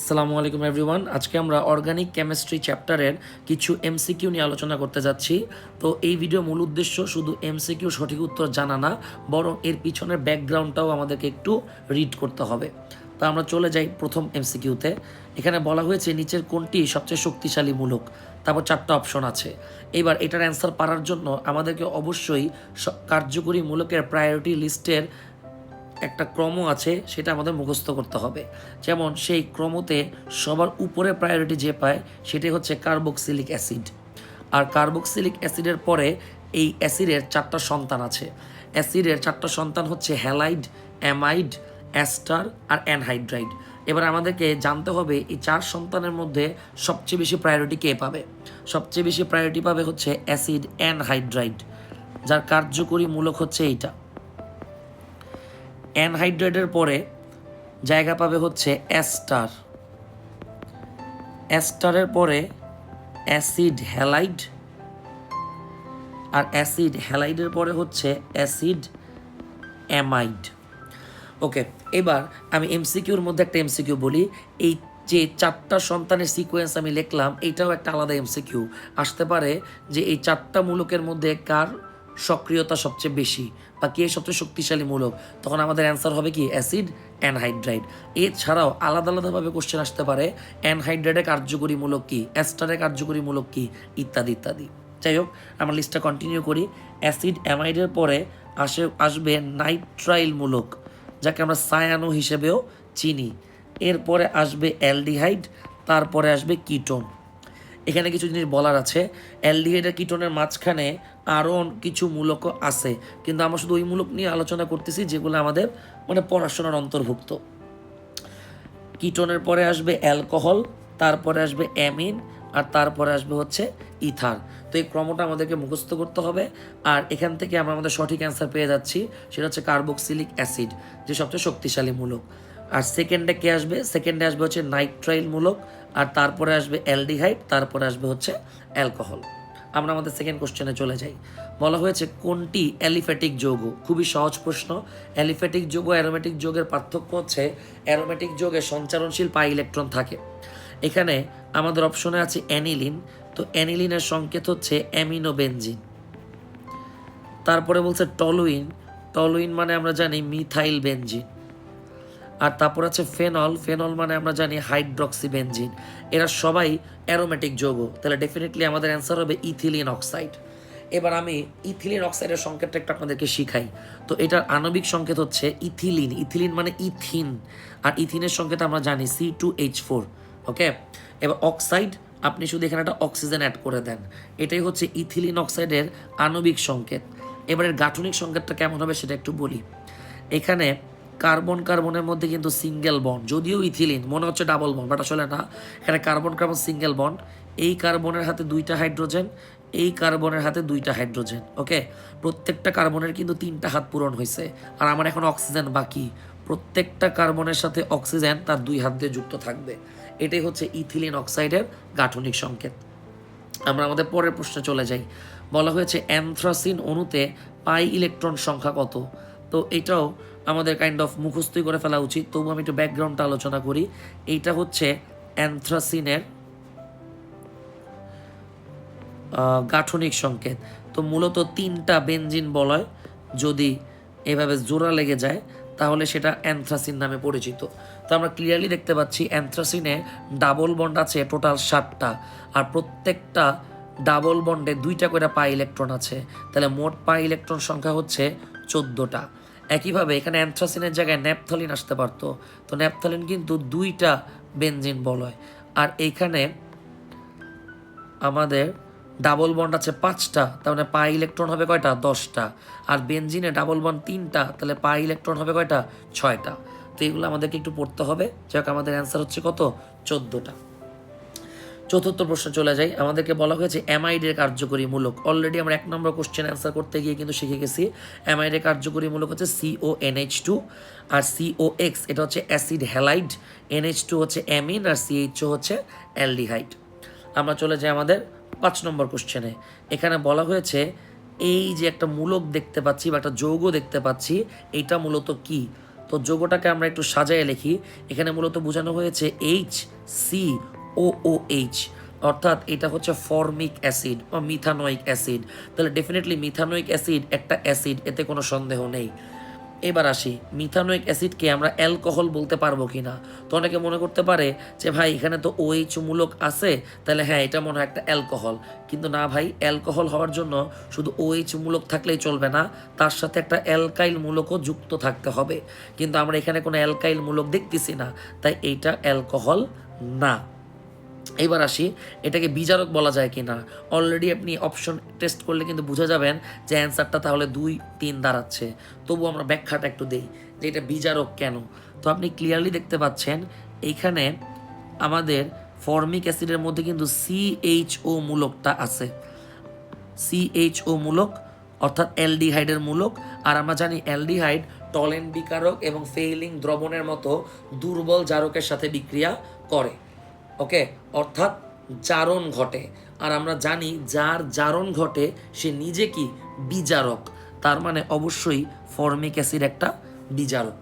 আসসালামু আলাইকুম এভরিওয়ান। আজকে আমরা অর্গানিক কেমিস্ট্রি চ্যাপ্টারের কিছু এমসিকিউ নিয়ে আলোচনা করতে যাচ্ছি। তো এই ভিডিও মূল উদ্দেশ্য শুধু এমসিকিউ সঠিক উত্তর জানা না, বরং এর পিছনের ব্যাকগ্রাউন্ডটাও আমাদেরকে একটু রিড করতে হবে। তো আমরা চলে যাই প্রথম এমসিকিউতে। এখানে বলা হয়েছে নিচের কোনটি সবচেয়ে শক্তিশালী মূলক, তারপর 4টা অপশন আছে। এবার এটার অ্যান্সার পারার জন্য আমাদেরকে অবশ্যই কার্যকরী মূলকের প্রায়োরিটি লিস্টের একটা ক্রম আছে, সেটা আমাদের মুখস্থ করতে হবে। যেমন সেই ক্রমতে সবার উপরে প্রায়োরিটি যে পায় সেটাই হচ্ছে কার্বক্সিলিক অ্যাসিড। আর কার্বক্সিলিক অ্যাসিডের পরে এই অ্যাসিডের 4টা সন্তান আছে। অ্যাসিডের 4টা সন্তান হচ্ছে হ্যালাইড, অ্যামাইড, অ্যাস্টার আর অ্যানহাইড্রাইড। এবার আমাদেরকে জানতে হবে এই 4 সন্তানের মধ্যে সবচেয়ে বেশি প্রায়োরিটি কে পাবে। সবচেয়ে বেশি প্রায়োরিটি পাবে হচ্ছে অ্যাসিড অ্যানহাইড্রাইড, যার কার্যকরী মূলক হচ্ছে এইটা। অ্যানহাইড্রাইডের পরে জায়গা পাবে হচ্ছে অ্যাস্টার, অ্যাস্টারের পরে অ্যাসিড হ্যালাইড, আর অ্যাসিড হ্যালাইডের পরে হচ্ছে অ্যাসিড অ্যামাইড। ওকে, এবার আমি এমসিকিউর মধ্যে একটা এমসিকিউ বলি। এই যে 4টা সন্তানের সিকোয়েন্স আমি লিখলাম, এইটাও একটা আলাদা এমসিকিউ আসতে পারে যে এই 4টা মূলকের মধ্যে কার সক্রিয়তা সবচেয়ে বেশি বা কে সবচেয়ে শক্তিশালী মূলক। তখন আমাদের অ্যান্সার হবে কি অ্যাসিড অ্যানহাইড্রাইড। এছাড়াও আলাদা আলাদাভাবে কোশ্চেন আসতে পারে অ্যানহাইড্রাইডের কার্যকরী মূলক কি, অ্যাস্টারের কার্যকরী মূলক কি, ইত্যাদি ইত্যাদি। যাই হোক, আমরা লিস্টটা কন্টিনিউ করি। অ্যাসিড অ্যামাইডের পরে আসবে নাইট্রাইল মূলক, যাকে আমরা সায়ানো হিসেবেও চিনি। এরপরে আসবে অ্যালডিহাইড, তারপরে আসবে কিটোন। এখানে কিছু জিনিস বলার আছে। অ্যালডিহাইড আর কিটোনের মাঝখানে আরও কিছু মূলকও আছে, কিন্তু আমরা শুধু ওই মূলক নিয়ে আলোচনা করতেছি যেগুলো আমাদের পড়াশোনার অন্তর্ভুক্ত। কিটোনের পরে আসবে অ্যালকোহল, তারপরে আসবে অ্যামিন, আর তারপরে আসবে হচ্ছে ইথার। তো এই ক্রমটা আমাদেরকে মুখস্থ করতে হবে। আর এখান থেকে আমরা আমাদের সঠিক অ্যান্সার পেয়ে যাচ্ছি, সেটা হচ্ছে কার্বক্সিলিক অ্যাসিড, যে সবচেয়ে শক্তিশালী মূলক। আর সেকেন্ডে কে আসবে? সেকেন্ডে আসবে হচ্ছে নাইট্রাইল মূলক, আর তারপরে আসবে অ্যালডিহাইড, তারপরে আসবে হচ্ছে অ্যালকোহল। আমরা আমাদের সেকেন্ড কোশ্চেনে চলে যাই। বলা হয়েছে কোনটি অ্যালিফ্যাটিক যৌগ? খুবই সহজ প্রশ্ন। অ্যালিফ্যাটিক যৌগ অ্যারোমেটিক যৌগের পার্থক্য হচ্ছে অ্যারোমেটিক যৌগে সঞ্চারণশীল পাই ইলেকট্রন থাকে। এখানে আমাদের অপশনে আছে অ্যানিলিন, তো অ্যানিলিনের সংকেত হচ্ছে অ্যামিনোবেনজিন। তারপরে বলছে টলুইন, টলুইন মানে আমরা জানি মিথাইল বেনজিন। আর তারপর আছে ফেনল, ফেনল মানে আমরা জানি হাইড্রক্সি বেনজিন। এরা সবাই অ্যারোমেটিক যৌগ, তাহলে ডেফিনেটলি আমাদের অ্যান্সার হবে ইথিলিন অক্সাইড। এবার আমি ইথিলিন অক্সাইডের সংকেতটা একটু আপনাদেরকে শিখাই। তো এটার আণবিক সংকেত হচ্ছে ইথিলিন, ইথিলিন মানে ইথিন, আর ইথিনের সংকেত আমরা জানি C2H4। ওকে, এবার অক্সাইড আপনি শুধু এখানে একটা অক্সিজেন অ্যাড করে দেন, এটাই হচ্ছে ইথিলিন অক্সাইডের আণবিক সংকেত। এবারের গাঠনিক সংকেতটা কেমন হবে সেটা একটু বলি। এখানে কার্বন কার্বনের মধ্যে কিন্তু সিঙ্গেল বন্ড, যদিও ইথিলিন মনে হচ্ছে ডাবল বন্ড, বাট আসলে না। এখানে কার্বন কার্বন সিঙ্গেল বন্ড, এই কার্বনের হাতে 2টা হাইড্রোজেন, এই কার্বনের হাতে 2টা হাইড্রোজেন। ওকে, প্রত্যেকটা কার্বনের কিন্তু 3টা হাত পূরণ হয়েছে, আর আমার এখন অক্সিজেন বাকি। প্রত্যেকটা কার্বনের সাথে অক্সিজেন তার 2 হাত দিয়ে যুক্ত থাকবে। এটাই হচ্ছে ইথিলিন অক্সাইডের গাঠনিক সংকেত। আমরা আমাদের পরের প্রশ্নে চলে যাই। বলা হয়েছে অ্যানথ্রাসিন অণুতে পাই ইলেকট্রন সংখ্যা কত? তো এটাও আমাদের কাইন্ড অফ মুখস্থই করে ফেলা উচিত, তবু আমি একটু ব্যাকগ্রাউন্ডটা আলোচনা করি। এইটা হচ্ছে অ্যানথ্রাসিনের গাঠনিক সংকেত। তো মূলত 3টা বেনজিন বলয় যদি এভাবে জোড়া লেগে যায় তাহলে সেটা অ্যানথ্রাসিন নামে পরিচিত। তো আমরা ক্লিয়ারলি দেখতে পাচ্ছি অ্যানথ্রাসিনে ডাবল বন্ড আছে টোটাল 7টা, আর প্রত্যেকটা ডাবল বন্ডে 2টা করে পাই ইলেকট্রন আছে, তাহলে মোট পাই ইলেকট্রন সংখ্যা হচ্ছে 14টা। একইভাবে এখানে অ্যানথ্রাসিনের জায়গায় ন্যাপথলিন আসতে পারতো, তো ন্যাপথলিন কিন্তু 2টা বেনজিন বলয়। আর এইখানে আমাদের ডাবল বন্ড আছে 5টা, তার মানে পাই ইলেকট্রন হবে কয়টা? 10টা। আর বেনজিনে ডাবল বন্ড 3টা, তাহলে পাই ইলেকট্রন হবে কয়টা? 6টা। তো এগুলো আমাদেরকে একটু পড়তে হবে। যাক, আমাদের অ্যান্সার হচ্ছে কত? 14টা। চতুর্থ প্রশ্ন চলে যাই। আমাদেরকে বলা হয়েছে অ্যামাইডের কার্যকরী মূলক। অলরেডি আমরা 1 নম্বর কোশ্চেন অ্যান্সার করতে গিয়ে কিন্তু শিখে গেছি অ্যামাইডের কার্যকরী মূলক হচ্ছে CONH2, আর COX এটা হচ্ছে অ্যাসিড হ্যালাইড, NH2 হচ্ছে অ্যামিন, আর CHO হচ্ছে অ্যালডিহাইড। আমরা চলে যাই আমাদের 5 নম্বর কোশ্চেনে। এখানে বলা হয়েছে এই যে একটা মূলক দেখতে পাচ্ছি বা একটা যৌগ দেখতে পাচ্ছি, এইটা মূলত কি? তো তো যৌগটাকে আমরা একটু সাজায় লিখি। এখানে মূলত বোঝানো হয়েছে HCOOH, অর্থাৎ এটা হচ্ছে ফর্মিক অ্যাসিড বা মিথানোয়িক অ্যাসিড। তাহলে ডেফিনেটলি মিথানোয়িক অ্যাসিড একটা অ্যাসিড, এতে কোনো সন্দেহ নেই। এবার আসি, মিথানোয়িক অ্যাসিডকে আমরা অ্যালকোহল বলতে পারবো কি না। তো অনেকে মনে করতে পারে যে ভাই এখানে তো OH মূলক আছে, তাহলে হ্যাঁ এটা মনে হয় একটা অ্যালকোহল। কিন্তু না ভাই, অ্যালকোহল হওয়ার জন্য শুধু OH মূলক থাকলেই চলবে না, তার সাথে একটা অ্যালকাইল মূলকও যুক্ত থাকতে হবে। কিন্তু আমরা এখানে কোনো অ্যালকাইল মূলক দেখতেছি না, তাই এইটা অ্যালকোহল না। এবার আসি, এটাকে বিজারক বলা যায় কি না। অলরেডি আপনি অপশন টেস্ট করলে কিন্তু বুঝে যাবেন যে অ্যান্সারটা তাহলে 2-3 দাঁড়াচ্ছে। তবু আমরা ব্যাখ্যাটা একটু দেই যে এটা বিজারক কেন। তো আপনি ক্লিয়ারলি দেখতে পাচ্ছেন এইখানে আমাদের ফর্মিক অ্যাসিডের মধ্যে কিন্তু CHO মূলকটা আছে। CHO মূলক অর্থাৎ অ্যালডিহাইডের মূলক। আর আমরা জানি অ্যালডিহাইড টলেন বিকারক এবং ফেইলিং দ্রবণের মতো দুর্বল জারকের সাথে বিক্রিয়া করে। ওকে, অর্থাৎ জারণ ঘটে। আর আমরা জানি যার জারণ ঘটে সে নিজে কি বিজারক, তার মানে অবশ্যই ফর্মিক অ্যাসিড একটা বিজারক।